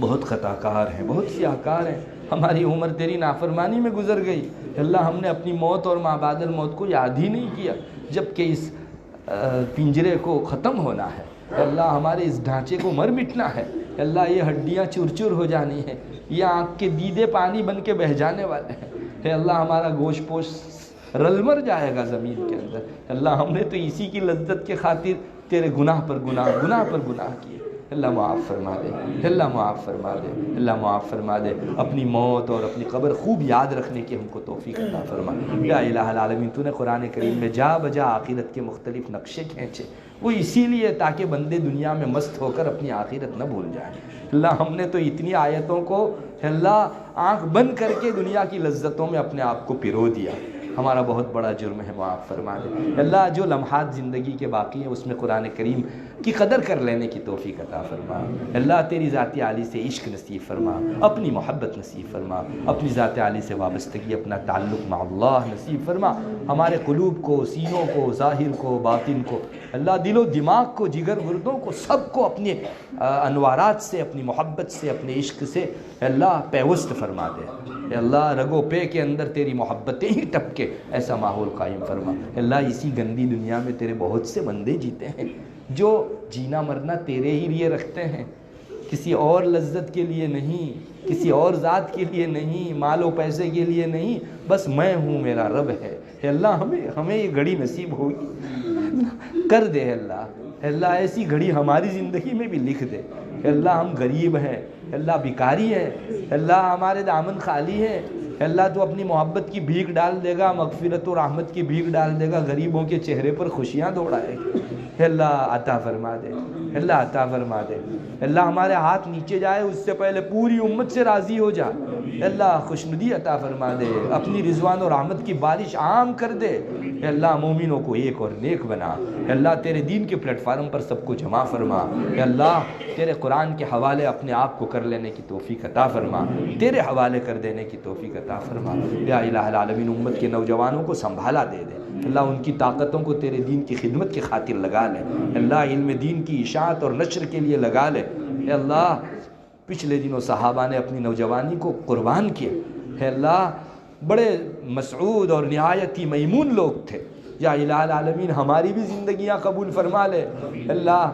بہت خطا کار ہیں، بہت سیاہکار ہیں، ہماری عمر تیری نافرمانی میں گزر گئی۔ اللہ ہم نے اپنی موت اور ما بعد الموت کو یاد ہی نہیں کیا، جبکہ اس پنجرے کو ختم ہونا ہے۔ اللہ ہمارے اس ڈھانچے کو مر مٹنا ہے، اللہ یہ ہڈیاں چور چور ہو جانی ہیں، یہ آنکھ کے دیدے پانی بن کے بہہ جانے والے ہیں، اے اللہ ہمارا گوشت پوش رل مر جائے گا زمین کے اندر، اللہ ہم نے تو اسی کی لذت کے خاطر تیرے گناہ پر گناہ، گناہ پر گناہ کیے، اللہ معاف فرما دے، اللہ معاف فرما دے، اللہ معاف فرما دے، اپنی موت اور اپنی قبر خوب یاد رکھنے کی ہم کو توفیق عطا فرما۔ یا الہ العالمین، تو نے قرآن کریم میں جا بجا آخرت کے مختلف نقشے کھینچے، وہ اسی لیے تاکہ بندے دنیا میں مست ہو کر اپنی آخرت نہ بھول جائیں۔ اللہ ہم نے تو اتنی آیتوں کو اللہ آنکھ بند کر کے دنیا کی لذتوں میں اپنے آپ کو پرو دیا، ہمارا بہت بڑا جرم ہے، معاف فرما دے۔ اللہ جو لمحات زندگی کے باقی ہیں اس میں قرآن کریم کی قدر کر لینے کی توفیق عطا فرما۔ اللہ تیری ذات عالی سے عشق نصیب فرما، اپنی محبت نصیب فرما، اپنی ذات عالی سے وابستگی، اپنا تعلق مع اللہ نصیب فرما، ہمارے قلوب کو، سینوں کو، ظاہر کو، باطن کو، اللہ دل و دماغ کو، جگر گردوں کو، سب کو اپنے انوارات سے، اپنی محبت سے، اپنے عشق سے اللہ پیوست فرما دے۔ اے اللہ رگ و پے کے اندر تیری محبتیں ہی ٹپکے ایسا ماحول قائم فرما۔ اللہ اسی گندی دنیا میں تیرے بہت سے بندے جیتے ہیں جو جینا مرنا تیرے ہی لیے رکھتے ہیں، کسی اور لذت کے لیے نہیں، کسی اور ذات کے لیے نہیں، مال و پیسے کے لیے نہیں، بس میں ہوں، میرا رب ہے۔ اے اللہ ہمیں یہ گھڑی نصیب ہوگی کر دے، اے اللہ ایسی گھڑی ہماری زندگی میں بھی لکھ دے۔ اے اللہ ہم غریب ہیں، اے اللہ بیکاری ہیں، اے اللہ ہمارے دامن خالی ہیں، اے اللہ تو اپنی محبت کی بھیک ڈال دے گا، مغفرت و رحمت کی بھیک ڈال دے گا، غریبوں کے چہرے پر خوشیاں دوڑائے گا۔ اے اللہ عطا فرما دے، اے اللہ عطا فرما دے، اے اللہ ہمارے ہاتھ نیچے جائے اس سے پہلے پوری امت سے راضی ہو جا، اے اللہ خوشنودی عطا فرما دے، اپنی رضوان و رحمت کی بارش عام کر دے، اے اللہ مومنوں کو ایک اور نیک بنا، اے اللہ تیرے دین کے پلیٹ فارم پر سب کو جمع فرما، اے اللہ تیرے قرآن کے حوالے اپنے آپ کو کر لینے کی توفیق عطا فرما، تیرے حوالے کر دینے کی توفیق عطا فرما۔ یا الہ العالمین امت کے نوجوانوں کو سنبھالا دے دے، اللہ ان کی طاقتوں کو تیرے دین کی خدمت کی خاطر لگا لے، اللہ علم دین کی اشاعت اور نشر کے لیے لگا لے۔ اے اللہ پچھلے دنوں صحابہ نے اپنی نوجوانی کو قربان کیا، اے اللہ بڑے مسعود اور نہایت ہی میمون لوگ تھے۔ یا الہ العالمین ہماری بھی زندگیاں قبول فرما لے، اللہ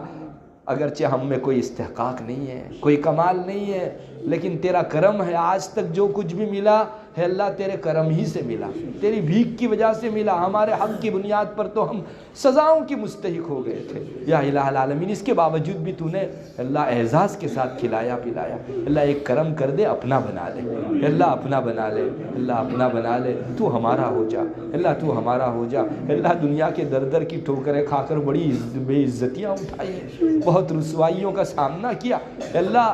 اگرچہ ہم میں کوئی استحقاق نہیں ہے، کوئی کمال نہیں ہے، لیکن تیرا کرم ہے، آج تک جو کچھ بھی ملا ہے اللہ تیرے کرم ہی سے ملا، تیری بھیک کی وجہ سے ملا، ہمارے حق کی بنیاد پر تو ہم سزاؤں کی مستحق ہو گئے تھے۔ یا الہ العالمین اس کے باوجود بھی تو نے اللہ اعزاز کے ساتھ کھلایا پلایا، اللہ ایک کرم کر دے، اپنا بنا لے، اللہ اپنا بنا لے، اللہ اپنا بنا لے، تو ہمارا ہو جا، اللہ تو ہمارا ہو جا۔ اللہ دنیا کے در در کی ٹھوکریں کھا کر بڑی بے عزتیاں اٹھائی ہیں، بہت رسوائیوں کا سامنا کیا، اللہ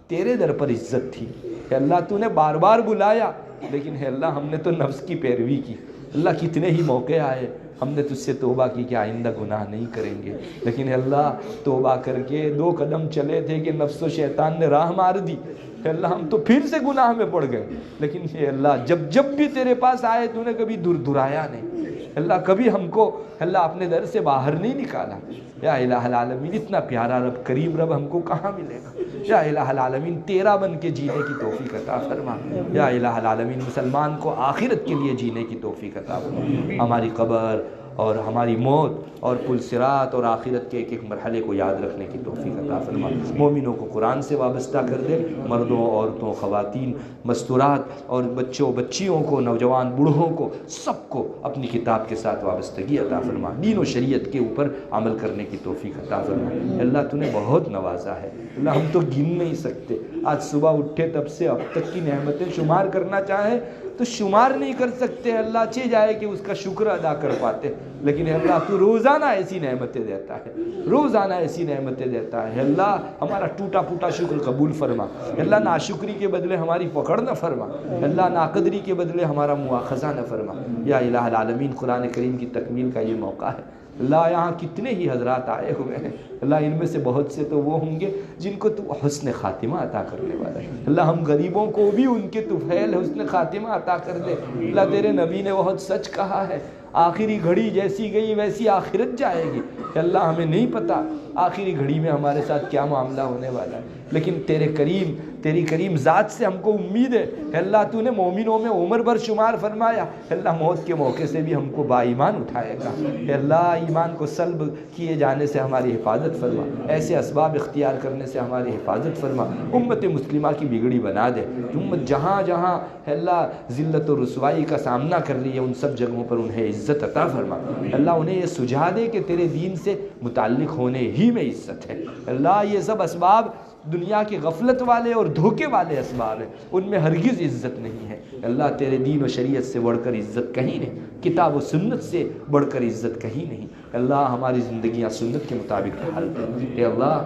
تیرے در پر عزت تھی، اے اللہ تو نے بار بار بلایا، لیکن اے اللہ ہم نے تو نفس کی پیروی کی، اللہ کتنے ہی موقع آئے ہم نے تجھ سے توبہ کی کہ آئندہ گناہ نہیں کریں گے، لیکن اے اللہ توبہ کر کے 2 قدم چلے تھے کہ نفس و شیطان نے راہ مار دی، اے اللہ ہم تو پھر سے گناہ میں پڑ گئے، لیکن اے اللہ جب بھی تیرے پاس آئے تو نے کبھی درایا نہیں، اللہ کبھی ہم کو اللہ اپنے در سے باہر نہیں نکالا۔ یا الہ العالمین اتنا پیارا رب، کریم رب ہم کو کہاں ملے گا؟ یا الہ العالمین تیرا بن کے جینے کی توفیق عطا فرما۔ یا الہ العالمین مسلمان کو آخرت کے لیے جینے کی توفیق عطا فرما، ہماری قبر اور ہماری موت اور پل صراط اور آخرت کے ایک ایک مرحلے کو یاد رکھنے کی توفیق عطا فرما۔ مومنوں کو قرآن سے وابستہ کر دے، مردوں عورتوں خواتین مستورات اور بچوں بچیوں کو، نوجوان بوڑھوں کو، سب کو اپنی کتاب کے ساتھ وابستگی عطا فرما، دین و شریعت کے اوپر عمل کرنے کی توفیق عطا فرما۔ اللہ تو نے بہت نوازا ہے، اللہ ہم تو گن نہیں سکتے، آج صبح اٹھے تب سے اب تک کی نعمتیں شمار کرنا چاہیں تو شمار نہیں کر سکتے، اللہ چاہے جائے کہ اس کا شکر ادا کر پاتے، لیکن اللہ تو روزانہ ایسی نعمتیں دیتا ہے، روزانہ ایسی نعمتیں دیتا ہے۔ اللہ ہمارا ٹوٹا پھوٹا شکر قبول فرما، اللہ ناشکری کے بدلے ہماری پکڑ نہ فرما، اللہ ناقدری کے بدلے ہمارا مواخذہ نہ فرما۔ یا الہ العالمین قرآن کریم کی تکمیل کا یہ موقع ہے، اللہ یہاں کتنے ہی حضرات آئے ہوئے ہیں، اللہ ان میں سے بہت سے تو وہ ہوں گے جن کو تو حسن خاتمہ عطا کرنے والا ہے، اللہ ہم غریبوں کو بھی ان کے طفیل حسن خاتمہ عطا کر دے۔ اللہ تیرے نبی نے بہت سچ کہا ہے، آخری گھڑی جیسی گئی ویسی آخرت جائے گی، کہ اللہ ہمیں نہیں پتہ آخری گھڑی میں ہمارے ساتھ کیا معاملہ ہونے والا ہے، لیکن تیرے کریم تیری کریم ذات سے ہم کو امید ہے اے اللہ تو نے مومنوں میں عمر بھر شمار فرمایا، اے اللہ موت کے موقع سے بھی ہم کو با ایمان اٹھائے گا، اے اللہ ایمان کو سلب کیے جانے سے ہماری حفاظت فرما، ایسے اسباب اختیار کرنے سے ہماری حفاظت فرما، امت مسلمہ کی بگڑی بنا دے، امت جہاں جہاں اے اللہ ذلت و رسوائی کا سامنا کر رہی ہے ان سب جگہوں پر انہیں عزت عطا فرما، اللہ انہیں یہ سجھا دے کہ تیرے دین سے متعلق ہونے ہی میں عزت ہے، اللہ یہ سب اسباب دنیا کے غفلت والے اور دھوکے والے اسباب ہیں، ان میں ہرگز عزت نہیں ہے، اللہ تیرے دین و شریعت سے بڑھ کر عزت کہیں نہیں، کتاب و سنت سے بڑھ کر عزت کہیں نہیں، اللہ ہماری زندگیاں سنت کے مطابق ڈھال دے، اے اللہ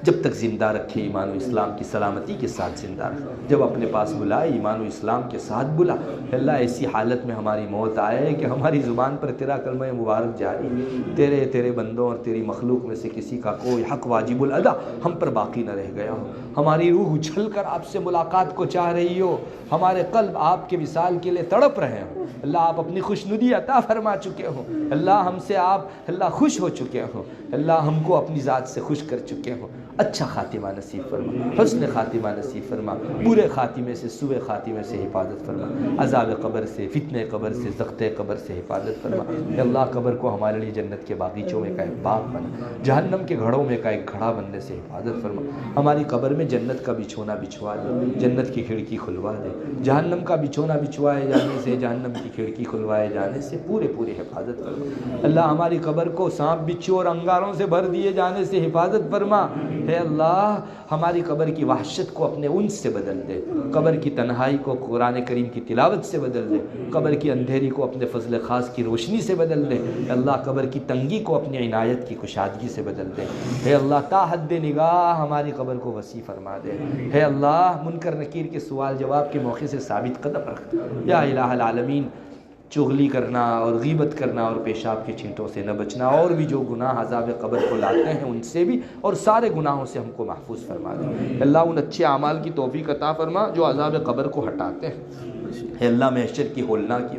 جب تک زندہ رکھے ایمان و اسلام کی سلامتی کے ساتھ زندہ رکھ، جب اپنے پاس بلائے ایمان و اسلام کے ساتھ بلا، اللہ ایسی حالت میں ہماری موت آئے کہ ہماری زبان پر تیرا کلمہ مبارک جاری، تیرے بندوں اور تیری مخلوق میں سے کسی کا کوئی حق واجب الادا ہم پر باقی نہ رہ گیا ہو، ہماری روح اچھل کر آپ سے ملاقات کو چاہ رہی ہو، ہمارے قلب آپ کے وصال کے لیے تڑپ رہے ہوں، اللہ آپ اپنی خوشنودی عطا فرما چکے ہو، اللہ ہم سے آپ اللہ خوش ہو چکے ہو، اللہ ہم کو اپنی ذات سے خوش کر چکے ہو، اچھا خاتمہ نصیب فرما، حسن خاتمہ نصیب فرما، برے خاتمے سے سوء خاتمے سے حفاظت فرما، عذاب قبر سے، فتنہ قبر سے، ضغط قبر سے حفاظت فرما، اے اللہ قبر کو ہمارے لیے جنت کے باغیچوں میں کا ایک باغ بنا، جہنم کے گھڑوں میں کا ایک گھڑا بننے سے حفاظت فرما، ہماری قبر میں جنت کا بچھونا بچھوا دے، جنت کی کھڑکی کھلوا دے، جہنم کا بچھونا بچھوائے جانے سے، جہنم کی کھڑکی کھلوائے جانے سے پوری حفاظت فرما، اللہ ہماری قبر کو سانپ بچھو اور انگاروں سے بھر دیے جانے سے حفاظت فرما، اے اللہ ہماری قبر کی وحشت کو اپنے انس سے بدل دے، قبر کی تنہائی کو قرآن کریم کی تلاوت سے بدل دے، قبر کی اندھیری کو اپنے فضل خاص کی روشنی سے بدل دے، اے اللہ قبر کی تنگی کو اپنی عنایت کی کشادگی سے بدل دے، اے اللہ تا حد نگاہ ہماری قبر کو وسیع فرما دے، اے اللہ منکر نکیر کے سوال جواب کے موقع سے ثابت قدم رکھ، یا الہ العالمین چغلی کرنا اور غیبت کرنا اور پیشاب کے چھینٹوں سے نہ بچنا، اور بھی جو گناہ عذاب قبر کو لاتے ہیں ان سے بھی، اور سارے گناہوں سے ہم کو محفوظ فرما دے، اللہ ان اچھے اعمال کی توفیق عطا فرما جو عذاب قبر کو ہٹاتے ہیں، اے اللہ محشر کی ہولناکی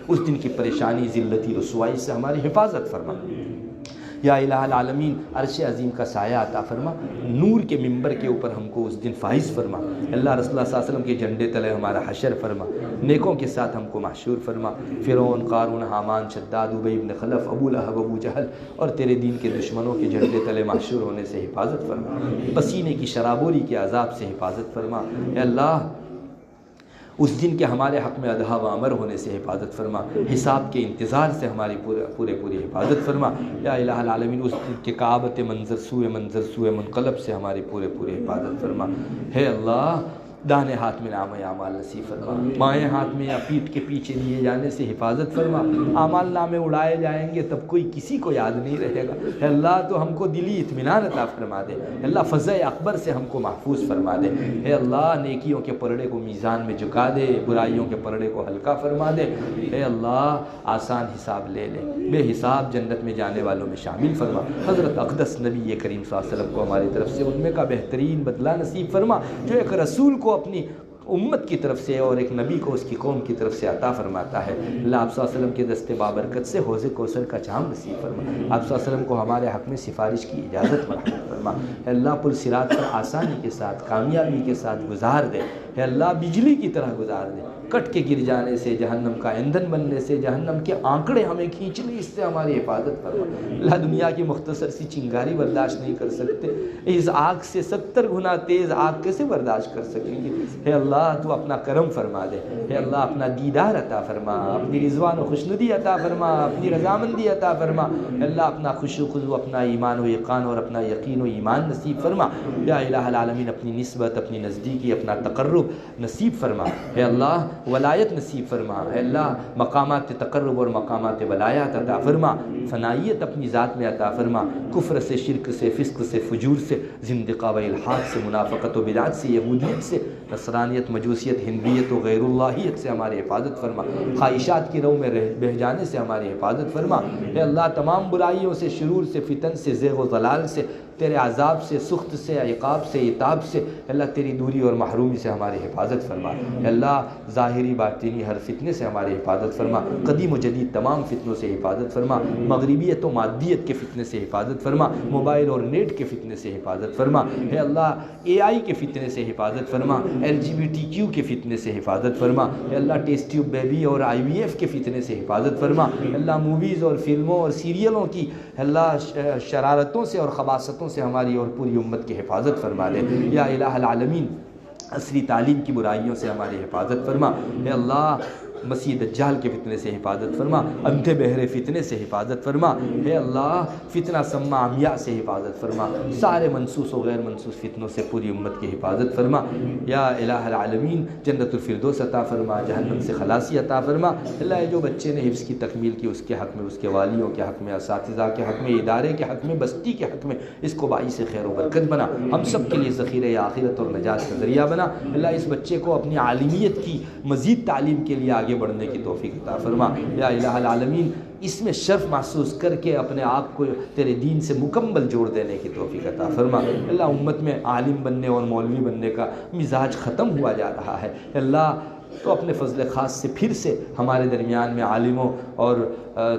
اس دن کی پریشانی ذلتی رسوائی سے ہماری حفاظت فرما، یا الہ العالمین عرش عظیم کا سایہ عطا فرما، نور کے منبر کے اوپر ہم کو اس دن فائز فرما، اللہ رسول اللہ صلی اللہ علیہ وسلم کے جھنڈے تلے ہمارا حشر فرما، نیکوں کے ساتھ ہم کو محشور فرما، فرعون، قارون، حامان، شداد، ابی بن خلف، ابو لہب، ابو جہل اور تیرے دین کے دشمنوں کے جھنڈے تلے محشور ہونے سے حفاظت فرما، پسینے کی شرابوری کے عذاب سے حفاظت فرما، اے اللہ اس دن کے ہمارے حق میں ادھا و امر ہونے سے حفاظت فرما، حساب کے انتظار سے ہماری پوری حفاظت فرما، یا الہ العالمین اس دن کے کعبت منظر سوء منقلب سے ہماری پوری حفاظت فرما، ہے اللہ دانے ہاتھ میں نام اعمال نصیب فرما، بائیں ہاتھ میں یا پیٹھ کے پیچھے لیے جانے سے حفاظت فرما، اعمال نامے اڑائے جائیں گے تب کوئی کسی کو یاد نہیں رہے گا، اے اللہ تو ہم کو دلی اطمینان عطا فرما دے، اے اللہ فضع اکبر سے ہم کو محفوظ فرما دے، اے اللہ نیکیوں کے پلڑے کو میزان میں جھکا دے، برائیوں کے پلڑے کو ہلکا فرما دے، اے اللہ آسان حساب لے لے، بے حساب جنت میں جانے والوں میں شامل فرما، حضرت اقدس نبی کریم صلی اللہ علیہ وسلم کو ہماری طرف سے ان میں کا بہترین بدلہ نصیب فرما، جو ایک رسول کو اپنی امت کی طرف سے اور ایک نبی کو اس کی قوم کی طرف سے عطا فرماتا ہے، اللہ آپ صلی اللہ علیہ وسلم کے دست بابرکت سے حوض کوثر کا جام نصیب فرما، آپ صلی اللہ علیہ وسلم کو ہمارے حق میں سفارش کی اجازت مرحمت فرما، اے اللہ پل صراط پر آسانی کے ساتھ کامیابی کے ساتھ گزار دے، اے اللہ بجلی کی طرح گزار دے، کٹ کے گر جانے سے، جہنم کا ایندھن بننے سے، جہنم کے آنکڑے ہمیں کھینچنے اس سے ہماری حفاظت فرما، اللہ دنیا کی مختصر سی چنگاری برداشت نہیں کر سکتے، اس آگ سے 70 گنا تیز آگ کیسے برداشت کر سکیں گے، اے اللہ تو اپنا کرم فرما دے، اے اللہ اپنا دیدار عطا فرما، اپنی رضوان و خوشنودی عطا فرما، اپنی رضامندی عطا فرما، اے اللہ اپنا خوش و خضوع، اپنا ایمان و یقین اور اپنا یقین و ایمان نصیب فرما، یا الہ العالمین اپنی نسبت، اپنی نزدیکی، اپنا تقرب نصیب فرما، اے اللہ ولایت نصیب فرما، اے اللہ مقامات تقرب اور مقامات ولایت عطا فرما، فنائیت اپنی ذات میں عطا فرما، کفر سے، شرک سے، فسق سے، فجور سے، زندقہ و الحاد سے، منافقت و بدعت سے، یہودیت سے، نصرانیت، مجوسیت، ہندویت و غیر اللہیت سے ہماری حفاظت فرما، خواہشات کی رو میں بہ جانے سے ہماری حفاظت فرما، اے اللہ تمام برائیوں سے، شرور سے، فتن سے، زیغ و ضلال سے، تیرے عذاب سے، سخت سے، عقاب سے، عتاب سے اللہ تیری دوری اور محرومی سے ہماری حفاظت فرما۔ اللہ ظاہری باطنی ہر فتنے سے ہماری حفاظت فرما، قدیم و جدید تمام فتنوں سے حفاظت فرما، مغربیت و مادیت کے فتنے سے حفاظت فرما، موبائل اور نیٹ کے فتنے سے حفاظت فرما، اے اللہ اے آئی کے فتنے سے حفاظت فرما، LGBTQ کے فتنے سے حفاظت فرما، اے اللہ ٹیسٹ ٹیوب بیبی اور IVF کے فتنے سے حفاظت فرما، اللہ موویز اور فلموں اور سیریلوں کی اللہ شرارتوں سے اور خباثتوں سے ہماری اور پوری امت کی حفاظت فرما دے۔ یا الہ العالمین عصری تعلیم کی برائیوں سے ہماری حفاظت فرما، اے اللہ مسیح دجال کے فتنے سے حفاظت فرما، اندھے بہرے فتنے سے حفاظت فرما، اے اللہ فتنہ سما عمیاء سے حفاظت فرما، سارے منسوس و غیر منسوس فتنوں سے پوری امت کی حفاظت فرما۔ یا الہ العالمین جنت الفردوس عطا فرما، جہنم سے خلاصی عطا فرما۔ اللہ جو بچے نے حفظ کی تکمیل کی اس کے حق میں، اس کے والیوں کے حق میں، اساتذہ کے حق میں، ادارے کے حق میں، بستی کے حق میں اس کو باعث خیر و برکت بنا، ہم سب کے لیے ذخیرہ آخرت اور نجات کا ذریعہ بنا۔ اللہ اس بچے کو اپنی عالمیت کی مزید تعلیم کے لیے آگے بڑھنے کی توفیق عطا فرما۔ یا الہ العالمین اس میں شرف محسوس کر کے اپنے آپ کو تیرے دین سے مکمل جوڑ دینے کی توفیق عطا فرما۔ اللہ امت میں عالم بننے اور مولوی بننے کا مزاج ختم ہوا جا رہا ہے، اللہ تو اپنے فضل خاص سے پھر سے ہمارے درمیان میں عالموں اور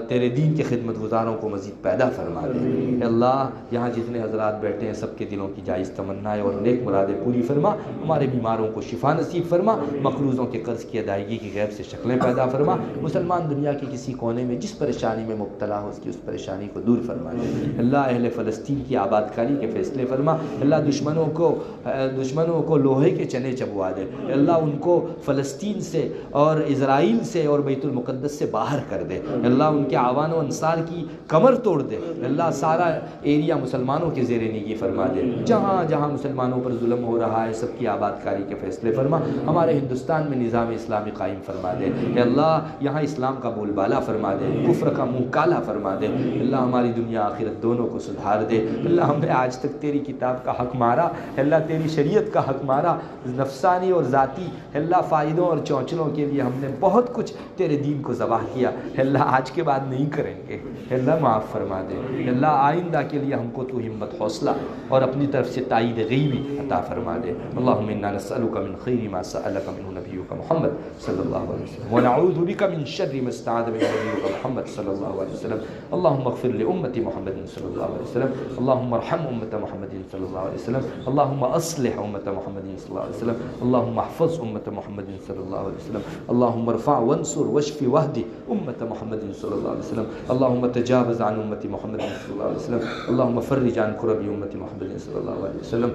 تیرے دین کے خدمت گزاروں کو مزید پیدا فرما دے۔ اے اللہ یہاں جتنے حضرات بیٹھے ہیں سب کے دلوں کی جائز تمنائیں اور نیک مرادیں پوری فرما، ہمارے بیماروں کو شفا نصیب فرما، مقروضوں کے قرض کی ادائیگی کی غیب سے شکلیں پیدا فرما، مسلمان دنیا کے کسی کونے میں جس پریشانی میں مبتلا ہو اس کی اس پریشانی کو دور فرما دے۔ اللہ اہل فلسطین کی آباد کاری کے فیصلے فرما، اللہ دشمنوں کو لوہے کے چنے چبوا دے، اللہ ان کو فلسطین سے اور اسرائیل سے اور بیت المقدس سے باہر کر دے، اللہ ان کے اعوان و انصار کی کمر توڑ دے، اللہ سارا ایریا مسلمانوں کے زیر نگی فرما دے، جہاں جہاں مسلمانوں پر ظلم ہو رہا ہے سب کی آباد کاری کے فیصلے فرما، ہمارے ہندوستان میں نظام اسلامی قائم فرما دے، اے اللہ یہاں اسلام کا بول بالا فرما دے، کفر کا منہ کالا فرما دے، اللہ ہماری دنیا آخرت دونوں کو سدھار دے، اللہ ہم نے آج تک تیری کتاب کا حق مارا، اللہ تیری شریعت کا حق مارا، نفسانی اور ذاتی اللہ فائدوں اور چونچلوں کے لیے ہم نے بہت کچھ تیرے دین کو ذبح کیا، اللہ آج کے بعد نہیں کریں گے، اللہ معاف فرما دے، اللہ آئندہ کے لیے ہم کو تو ہمت حوصلہ اور اپنی طرف سے تائید غیبی عطا فرما دے۔ اللہم انا نسألک من خیر ما سألک منہ نبیک محمد صلی اللہ علیہ وسلم ونعوذ بک من شر ما استعاذ منہ نبیک محمد صلی اللہ علیہ وسلم، اللہم اغفر لأمت محمد صلی اللہ علیہ وسلم، اللہم ارحم امت محمد صلی اللہ علیہ وسلم، اللہم اصلح امت محمد صلی اللہ علیہ وسلم، اللہم احفظ امت محمد صلی اللہ علیہ وسلم، اللہم ارفع وانصر واشف واہد امت محمد صلی اللہ علیہ وسلم، اللہم تجاوز عن امت محمد صلی اللہ علیہ وسلم، اللہم فرج عن کرب امت محمد صلی اللہ علیہ وسلم۔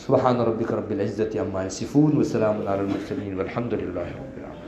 سبحان ربک رب العزت عما یصفون وسلام علی المرسلین والحمد للہ رب العالمین۔